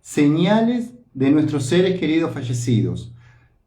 Señales de nuestros seres queridos fallecidos.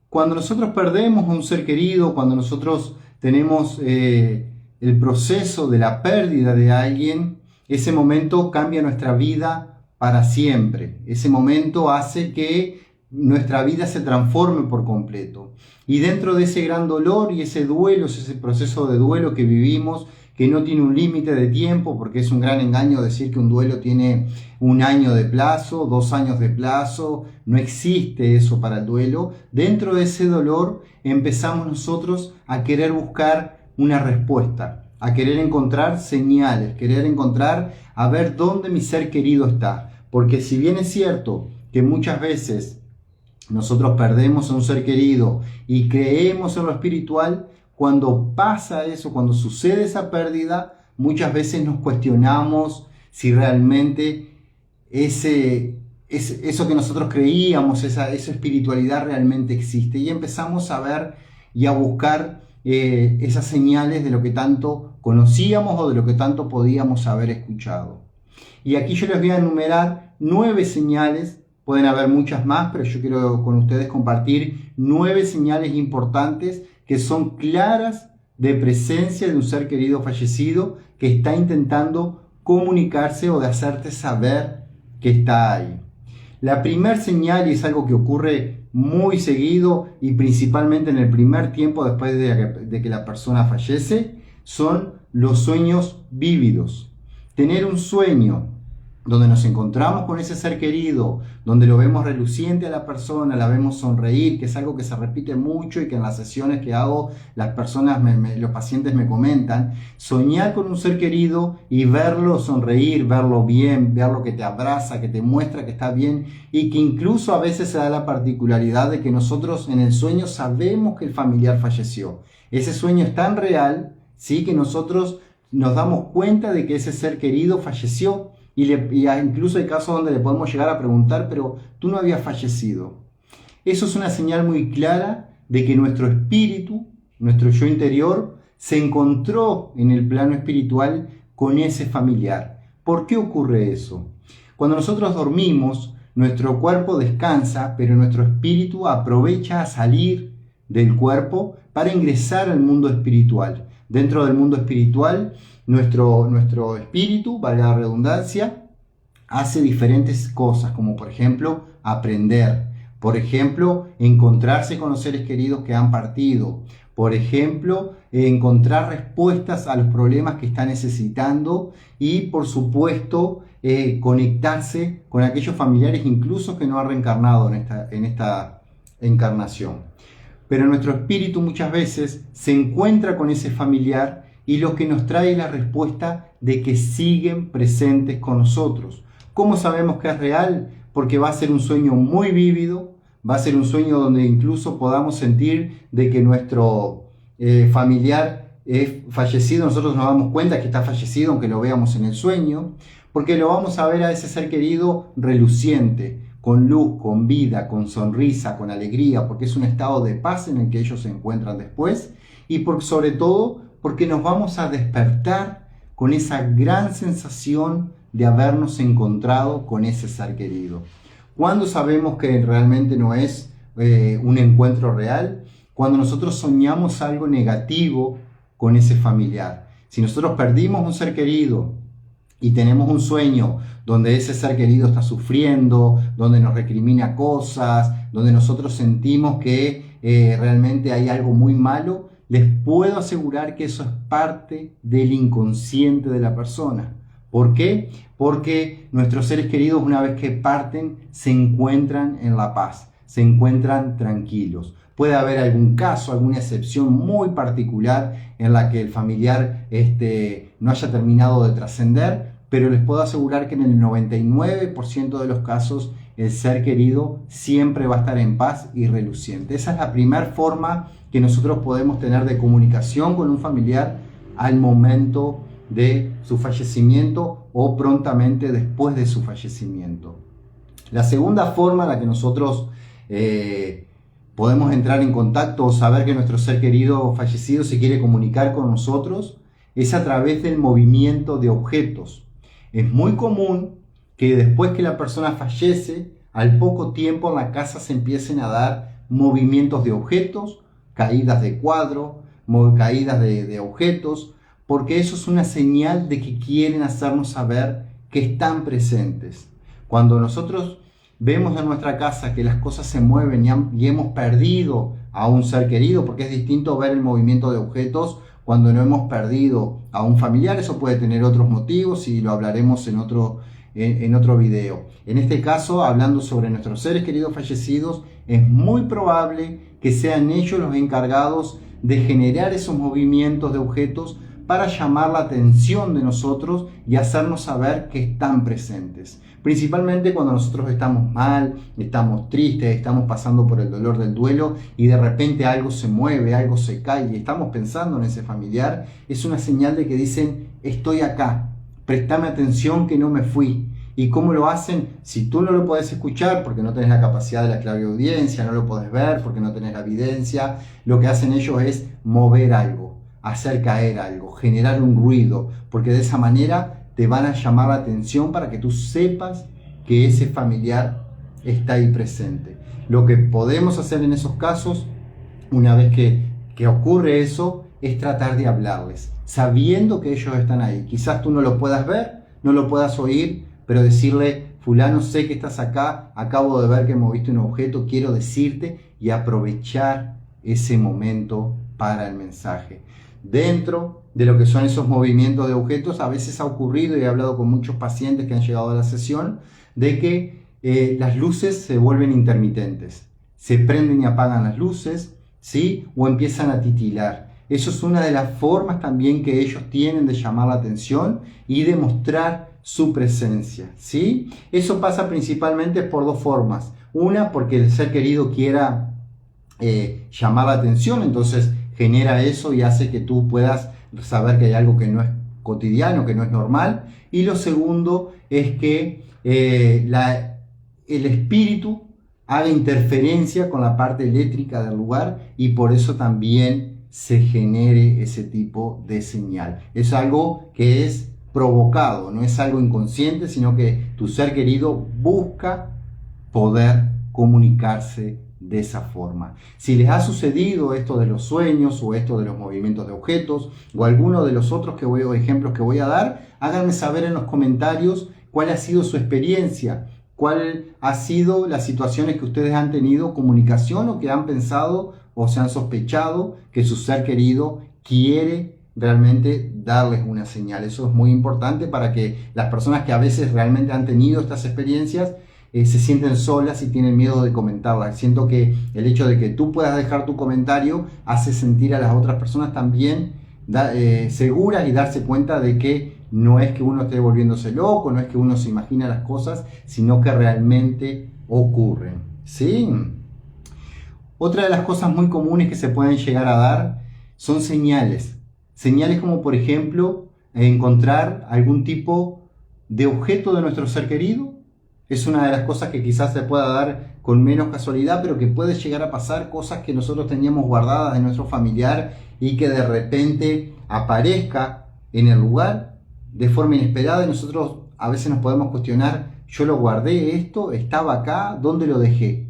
Cuando nosotros perdemos a un ser querido, cuando nosotros tenemos el proceso de la pérdida de alguien, ese momento cambia nuestra vida para siempre. Ese momento hace que nuestra vida se transforme por completo. Y dentro de ese gran dolor y ese duelo, ese proceso de duelo que vivimos, que no tiene un límite de tiempo, porque es un gran engaño decir que un duelo tiene 1 año de plazo, 2 años de plazo, no existe eso para el duelo. Dentro de ese dolor empezamos nosotros a querer buscar una respuesta, a querer encontrar señales, querer encontrar a ver dónde mi ser querido está. Porque si bien es cierto que muchas veces nosotros perdemos a un ser querido y creemos en lo espiritual, cuando pasa eso, cuando sucede esa pérdida, muchas veces nos cuestionamos si realmente eso que nosotros creíamos, esa espiritualidad realmente existe. Y empezamos a ver y a buscar esas señales de lo que tanto conocíamos o de lo que tanto podíamos haber escuchado. Y aquí yo les voy a enumerar 9 señales. Pueden haber muchas más, pero yo quiero con ustedes compartir 9 señales importantes que son claras de presencia de un ser querido fallecido que está intentando comunicarse o de hacerte saber que está ahí. La primera señal, y es algo que ocurre muy seguido y principalmente en el primer tiempo después de que la persona fallece, son los sueños vívidos. Tener un sueño donde nos encontramos con ese ser querido, donde lo vemos reluciente a la persona, la vemos sonreír, que es algo que se repite mucho y que en las sesiones que hago las personas, los pacientes me comentan. Soñar con un ser querido y verlo sonreír, verlo bien, verlo que te abraza, que te muestra que está bien y que incluso a veces se da la particularidad de que nosotros en el sueño sabemos que el familiar falleció. Ese sueño es tan real, ¿sí?, que nosotros nos damos cuenta de que ese ser querido falleció. Y incluso hay casos donde le podemos llegar a preguntar, pero tú no habías fallecido. Eso es una señal muy clara de que nuestro espíritu, nuestro yo interior, se encontró en el plano espiritual con ese familiar. ¿Por qué ocurre eso? Cuando nosotros dormimos, nuestro cuerpo descansa, pero nuestro espíritu aprovecha a salir del cuerpo para ingresar al mundo espiritual. Dentro del mundo espiritual, nuestro espíritu, valga la redundancia, hace diferentes cosas, como por ejemplo aprender, por ejemplo encontrarse con los seres queridos que han partido, por ejemplo encontrar respuestas a los problemas que está necesitando y por supuesto conectarse con aquellos familiares incluso que no han reencarnado en esta encarnación. Pero nuestro espíritu muchas veces se encuentra con ese familiar y lo que nos trae es la respuesta de que siguen presentes con nosotros. ¿Cómo sabemos que es real? Porque va a ser un sueño muy vívido, va a ser un sueño donde incluso podamos sentir de que nuestro familiar es fallecido, nosotros nos damos cuenta que está fallecido aunque lo veamos en el sueño, porque lo vamos a ver a ese ser querido reluciente, con luz, con vida, con sonrisa, con alegría, porque es un estado de paz en el que ellos se encuentran después y sobre todo porque nos vamos a despertar con esa gran sensación de habernos encontrado con ese ser querido. ¿Cuándo sabemos que realmente no es un encuentro real? Cuando nosotros soñamos algo negativo con ese familiar. Si nosotros perdimos un ser querido y tenemos un sueño donde ese ser querido está sufriendo, donde nos recrimina cosas, donde nosotros sentimos que realmente hay algo muy malo, les puedo asegurar que eso es parte del inconsciente de la persona. ¿Por qué? Porque nuestros seres queridos, una vez que parten, se encuentran en la paz, se encuentran tranquilos. Puede haber algún caso, alguna excepción muy particular en la que el familiar no haya terminado de trascender, pero les puedo asegurar que en el 99% de los casos el ser querido siempre va a estar en paz y reluciente. Esa es la primera forma que nosotros podemos tener de comunicación con un familiar al momento de su fallecimiento o prontamente después de su fallecimiento. La segunda forma en la que nosotros podemos entrar en contacto o saber que nuestro ser querido fallecido se quiere comunicar con nosotros es a través del movimiento de objetos. Es muy común que después que la persona fallece al poco tiempo en la casa se empiecen a dar movimientos de objetos, caídas de cuadro, caídas de objetos, porque eso es una señal de que quieren hacernos saber que están presentes. Cuando nosotros vemos en nuestra casa que las cosas se mueven y hemos perdido a un ser querido, porque es distinto ver el movimiento de objetos cuando no hemos perdido a un familiar. Eso puede tener otros motivos y lo hablaremos en otro video. En este caso, hablando sobre nuestros seres queridos fallecidos, es muy probable que sean ellos los encargados de generar esos movimientos de objetos para llamar la atención de nosotros y hacernos saber que están presentes. Principalmente cuando nosotros estamos mal, estamos tristes, estamos pasando por el dolor del duelo y de repente algo se mueve, algo se cae y estamos pensando en ese familiar, es una señal de que dicen: estoy acá, prestame atención que no me fui. ¿Y cómo lo hacen? Si tú no lo puedes escuchar porque no tenés la capacidad de la clariaudiencia, no lo podés ver porque no tenés la evidencia, lo que hacen ellos es mover algo, hacer caer algo, generar un ruido, porque de esa manera te van a llamar la atención para que tú sepas que ese familiar está ahí presente. Lo que podemos hacer en esos casos, una vez que ocurre eso, es tratar de hablarles, sabiendo que ellos están ahí. Quizás tú no lo puedas ver, no lo puedas oír, pero decirle: fulano, sé que estás acá, acabo de ver que moviste un objeto, quiero decirte, y aprovechar ese momento para el mensaje. Dentro de lo que son esos movimientos de objetos, a veces ha ocurrido, y he hablado con muchos pacientes que han llegado a la sesión, de que las luces se vuelven intermitentes, se prenden y apagan las luces, ¿sí? O empiezan a titilar. Eso es una de las formas también que ellos tienen de llamar la atención y de mostrar su presencia, ¿sí? Eso pasa principalmente por dos formas. Una, porque el ser querido quiera llamar la atención, entonces genera eso y hace que tú puedas saber que hay algo que no es cotidiano, que no es normal. Y lo segundo es que el espíritu haga interferencia con la parte eléctrica del lugar y por eso también se genere ese tipo de señal. Es algo que es provocado, no es algo inconsciente, sino que tu ser querido busca poder comunicarse de esa forma. Si les ha sucedido esto de los sueños o esto de los movimientos de objetos o alguno de los otros ejemplos que voy a dar, háganme saber en los comentarios cuál ha sido su experiencia, cuál ha sido las situaciones que ustedes han tenido comunicación o que han pensado o se han sospechado que su ser querido quiere realmente darles una señal. Eso es muy importante para que las personas que a veces realmente han tenido estas experiencias se sienten solas y tienen miedo de comentarlas. Siento que el hecho de que tú puedas dejar tu comentario hace sentir a las otras personas también seguras y darse cuenta de que no es que uno esté volviéndose loco, no es que uno se imagina las cosas, sino que realmente ocurren, ¿sí? Otra de las cosas muy comunes que se pueden llegar a dar son señales. Señales como, por ejemplo, encontrar algún tipo de objeto de nuestro ser querido. Es una de las cosas que quizás se pueda dar con menos casualidad, pero que puede llegar a pasar, cosas que nosotros teníamos guardadas de nuestro familiar y que de repente aparezca en el lugar de forma inesperada y nosotros a veces nos podemos cuestionar: yo lo guardé esto, estaba acá, ¿dónde lo dejé?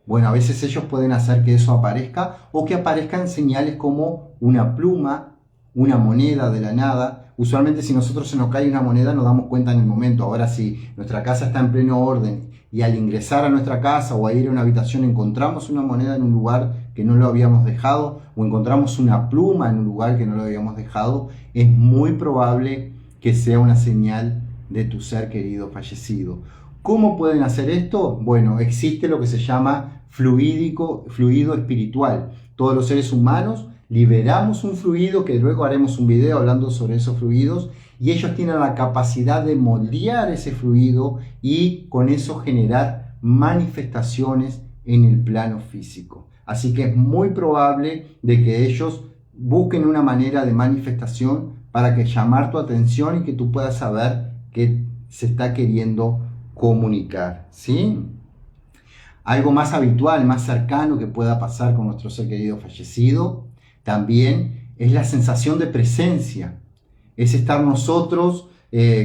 Bueno, a veces ellos pueden hacer que eso aparezca o que aparezcan señales como una pluma, una moneda de la nada. Usualmente si nosotros se nos cae una moneda nos damos cuenta en el momento. Ahora, si nuestra casa está en pleno orden y al ingresar a nuestra casa o a ir a una habitación encontramos una moneda en un lugar que no lo habíamos dejado o encontramos una pluma en un lugar que no lo habíamos dejado, es muy probable que sea una señal de tu ser querido fallecido. ¿Cómo pueden hacer esto? Bueno, existe lo que se llama fluido espiritual. Todos los seres humanos liberamos un fluido, que luego haremos un video hablando sobre esos fluidos, y ellos tienen la capacidad de moldear ese fluido y con eso generar manifestaciones en el plano físico. Así que es muy probable de que ellos busquen una manera de manifestación para que llamar tu atención y que tú puedas saber que se está queriendo comunicar, ¿sí? Algo más habitual, más cercano que pueda pasar con nuestro ser querido fallecido también es la sensación de presencia. Es estar nosotros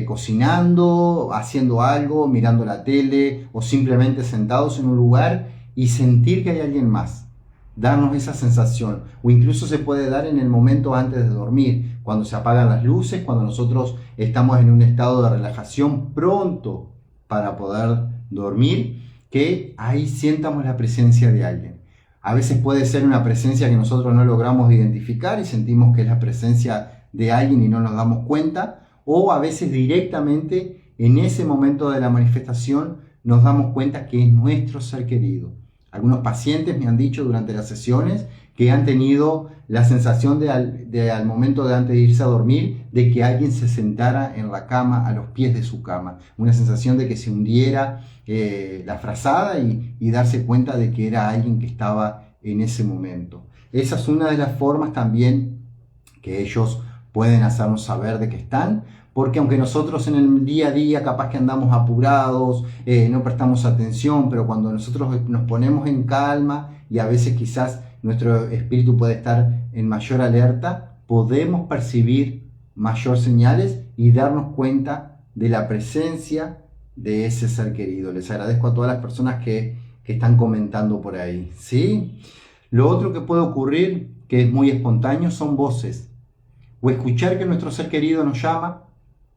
cocinando, haciendo algo, mirando la tele o simplemente sentados en un lugar y sentir que hay alguien más. Darnos esa sensación, o incluso se puede dar en el momento antes de dormir, cuando se apagan las luces, cuando nosotros estamos en un estado de relajación pronto para poder dormir, que ahí sientamos la presencia de alguien. A veces puede ser una presencia que nosotros no logramos identificar y sentimos que es la presencia de alguien y no nos damos cuenta, o a veces directamente en ese momento de la manifestación nos damos cuenta que es nuestro ser querido. Algunos pacientes me han dicho durante las sesiones que han tenido la sensación al momento de antes de irse a dormir de que alguien se sentara en la cama, a los pies de su cama. Una sensación de que se hundiera la frazada y darse cuenta de que era alguien que estaba en ese momento. Esa es una de las formas también que ellos pueden hacernos saber de que están, porque aunque nosotros en el día a día capaz que andamos apurados, no prestamos atención, pero cuando nosotros nos ponemos en calma y a veces quizás nuestro espíritu puede estar en mayor alerta, podemos percibir mayor señales y darnos cuenta de la presencia de ese ser querido. Les agradezco a todas las personas que están comentando por ahí, ¿sí? Lo otro que puede ocurrir, que es muy espontáneo, son voces. O escuchar que nuestro ser querido nos llama.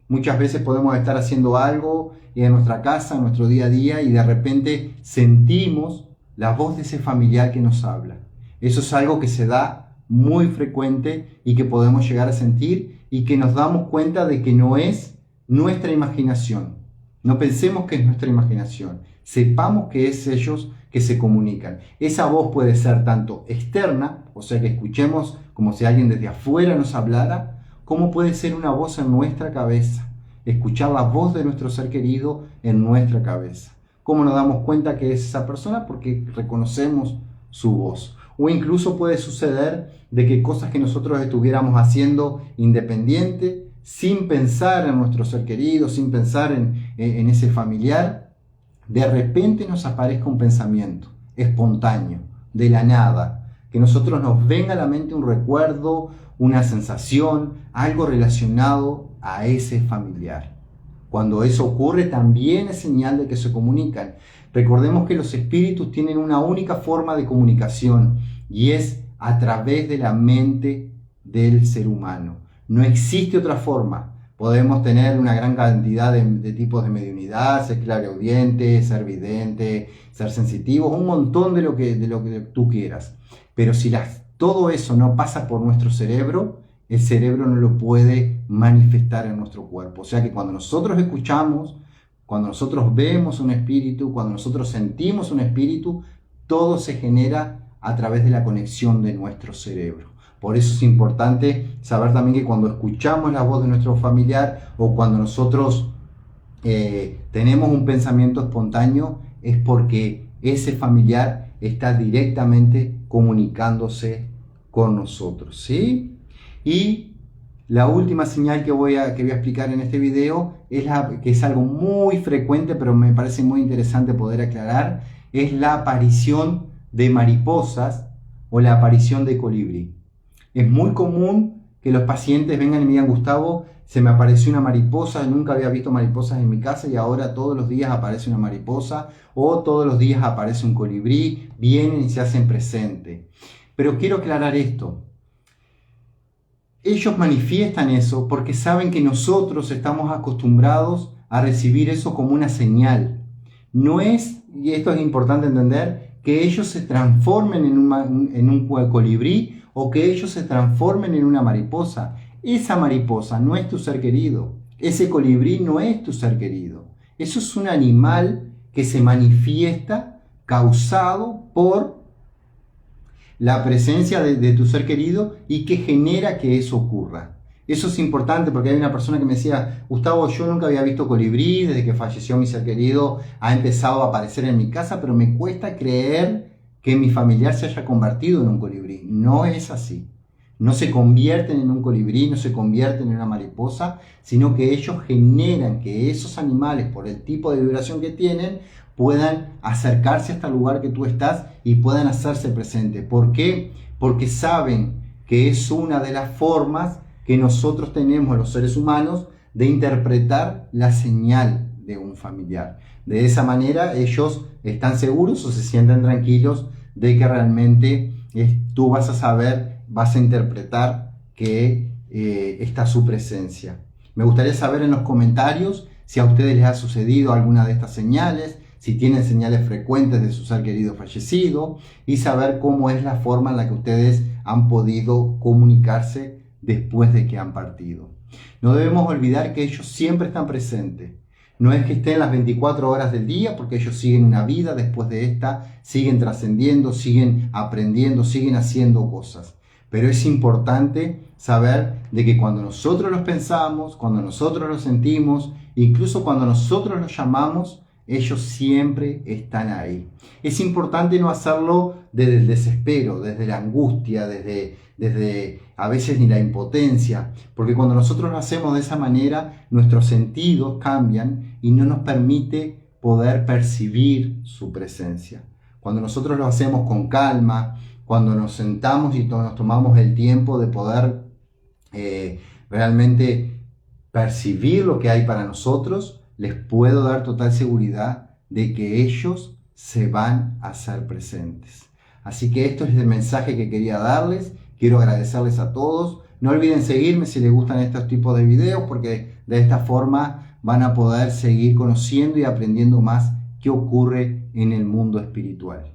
Muchas veces podemos estar haciendo algo en nuestra casa, en nuestro día a día, y de repente sentimos la voz de ese familiar que nos habla. Eso es algo que se da muy frecuente y que podemos llegar a sentir y que nos damos cuenta de que no es nuestra imaginación. No pensemos que es nuestra imaginación. Sepamos que es ellos que se comunican. Esa voz puede ser tanto externa, o sea que escuchemos como si alguien desde afuera nos hablara, como puede ser una voz en nuestra cabeza. Escuchar la voz de nuestro ser querido en nuestra cabeza. ¿Cómo nos damos cuenta que es esa persona? Porque reconocemos su voz. O incluso puede suceder de que cosas que nosotros estuviéramos haciendo independiente, sin pensar en nuestro ser querido, sin pensar en ese familiar, de repente nos aparezca un pensamiento espontáneo, de la nada, que nosotros nos venga a la mente un recuerdo, una sensación, algo relacionado a ese familiar. Cuando eso ocurre, también es señal de que se comunican. Recordemos que los espíritus tienen una única forma de comunicación y es a través de la mente del ser humano. No existe otra forma. Podemos tener una gran cantidad de tipos de mediunidad, ser clariaudiente, ser vidente, ser sensitivos, un montón de lo que tú quieras. Pero si todo eso no pasa por nuestro cerebro, el cerebro no lo puede manifestar en nuestro cuerpo. O sea que cuando nosotros escuchamos, cuando nosotros vemos un espíritu, cuando nosotros sentimos un espíritu, todo se genera a través de la conexión de nuestro cerebro. Por eso es importante saber también que cuando escuchamos la voz de nuestro familiar o cuando nosotros tenemos un pensamiento espontáneo, es porque ese familiar está directamente comunicándose con nosotros, ¿sí? Y la última señal que voy a explicar en este video es que es algo muy frecuente, pero me parece muy interesante poder aclarar, es la aparición de mariposas o la aparición de colibrí. Es muy común que los pacientes vengan y me digan: Gustavo, se me apareció una mariposa, nunca había visto mariposas en mi casa y ahora todos los días aparece una mariposa o todos los días aparece un colibrí, vienen y se hacen presente. Pero quiero aclarar esto. Ellos manifiestan eso porque saben que nosotros estamos acostumbrados a recibir eso como una señal. No es, y esto es importante entender, que ellos se transformen en un colibrí o que ellos se transformen en una mariposa. Esa mariposa no es tu ser querido. Ese colibrí no es tu ser querido. Eso es un animal que se manifiesta causado por la presencia de tu ser querido y que genera que eso ocurra. Eso es importante porque hay una persona que me decía: Gustavo, yo nunca había visto colibrí, desde que falleció mi ser querido ha empezado a aparecer en mi casa, pero me cuesta creer que mi familiar se haya convertido en un colibrí. No es así. No se convierten en un colibrí, no se convierten en una mariposa, sino que ellos generan que esos animales, por el tipo de vibración que tienen, puedan acercarse hasta el lugar que tú estás y puedan hacerse presente. ¿Por qué? Porque saben que es una de las formas que nosotros tenemos los seres humanos de interpretar la señal de un familiar. De esa manera ellos están seguros o se sienten tranquilos de que realmente tú vas a saber, vas a interpretar que está su presencia. Me gustaría saber en los comentarios si a ustedes les ha sucedido alguna de estas señales, si tienen señales frecuentes de su ser querido fallecido, y saber cómo es la forma en la que ustedes han podido comunicarse después de que han partido. No debemos olvidar que ellos siempre están presentes. No es que estén las 24 horas del día, porque ellos siguen una vida después de esta, siguen trascendiendo, siguen aprendiendo, siguen haciendo cosas. Pero es importante saber de que cuando nosotros los pensamos, cuando nosotros los sentimos, incluso cuando nosotros los llamamos, ellos siempre están ahí. Es importante no hacerlo desde el desespero, desde la angustia, desde a veces ni la impotencia, porque cuando nosotros lo hacemos de esa manera, nuestros sentidos cambian y no nos permite poder percibir su presencia. Cuando nosotros lo hacemos con calma, cuando nos sentamos y nos tomamos el tiempo de poder realmente percibir lo que hay para nosotros, les puedo dar total seguridad de que ellos se van a hacer presentes. Así que esto es el mensaje que quería darles. Quiero agradecerles a todos. No olviden seguirme si les gustan estos tipos de videos, porque de esta forma van a poder seguir conociendo y aprendiendo más qué ocurre en el mundo espiritual.